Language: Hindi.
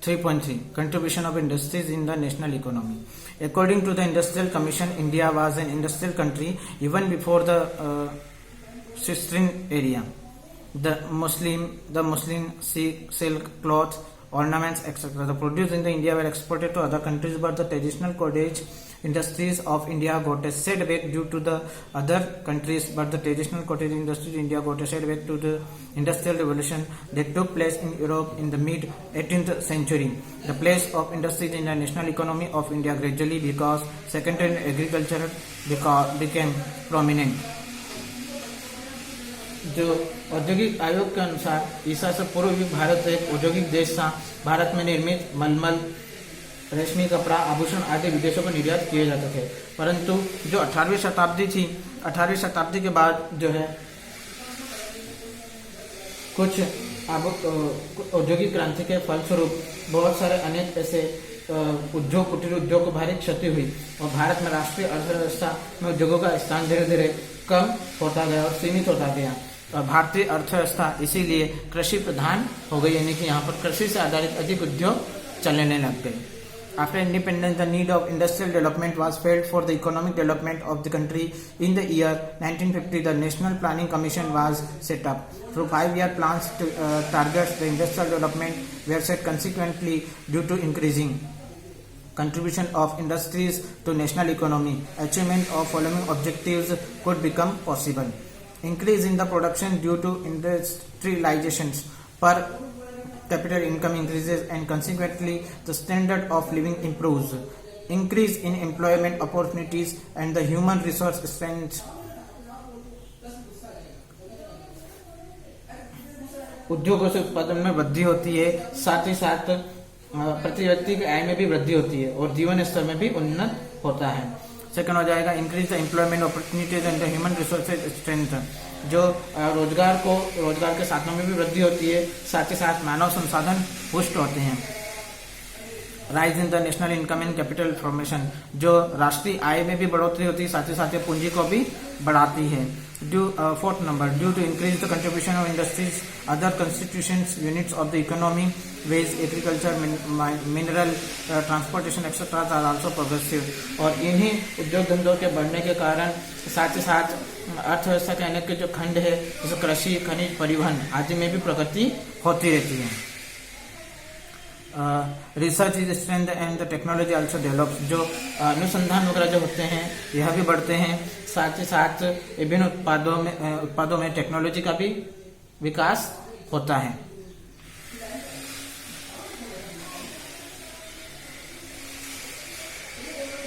3.3 Contribution of industries in the national economy. According to the Industrial Commission, India was an industrial country even before the Sistine area. The muslin, silk, cloth, ornaments, etc. The produce in the India were exported to other countries, but the traditional cottage industries of India got a setback due to the other countries. But the traditional cottage industries in India got a setback to the industrial revolution that took place in Europe in the mid 18th century. The place of industries in the national economy of India gradually, because secondary agriculture became prominent. जो औद्योगिक आयोग के अनुसार ईसा से पूर्व भी भारत एक औद्योगिक देश था। भारत में निर्मित मलमल, रेशमी कपड़ा, आभूषण आदि विदेशों को निर्यात किए जाते थे। परंतु जो 18वीं शताब्दी थी, 18वीं शताब्दी के बाद जो है कुछ औद्योगिक क्रांति के फलस्वरूप बहुत सारे अनेक ऐसे उद्योग, कुटीर उद्योग को भारी क्षति हुई और भारत में राष्ट्रीय अर्थव्यवस्था में उद्योगों का स्थान धीरे धीरे कम होता गया और सीमित होता गया। और भारतीय अर्थव्यवस्था इसीलिए कृषि प्रधान हो गई, यानी कि यहाँ पर कृषि से आधारित अधिक उद्योग चलने लग गए। After independence, the need of industrial development was felt for the economic development of the country. In the year 1950, the National Planning Commission was set up. Through 5-year plans to target the industrial development were set consequently due to increasing contribution of industries to national economy. Achievement of following objectives could become possible. Increase in the production due to industrializations, per capita income increases and consequently the standard of living improves. Increase in employment opportunities and the human resource strength. उद्योगों से उत्पादन में वृद्धि होती है, साथ ही साथ प्रति व्यक्ति की आय में भी वृद्धि होती है और जीवन स्तर में भी उन्नत होता है। सेकंड हो जाएगा increase the employment opportunities and the human resources strength. जो रोजगार के साधनों में भी वृद्धि होती है, साथ ही साथ मानव संसाधन पुष्ट होते हैं। Rise in the national income and capital formation, जो राष्ट्रीय आय में भी बढ़ोतरी होती है, साथ ही साथ पूंजी को भी बढ़ाती है। Fourth number, due to increase the contribution of industries other constitutions units of the economy, wage, agriculture, mineral, transportation etcetera are also progressive. और इन्हीं उद्योग धंधों के बढ़ने के कारण साथ ही साथ अर्थव्यवस्था के अनेक जो खंड है, जैसे कृषि, खनिज, परिवहन आदि में भी प्रगति होती रहती है। Research is strength and the technology also develops, जो अनुसंधान वगैरह जो होते हैं यह भी बढ़ते हैं, साथ ही साथ विभिन्न उत्पादों में टेक्नोलॉजी का भी विकास होता है।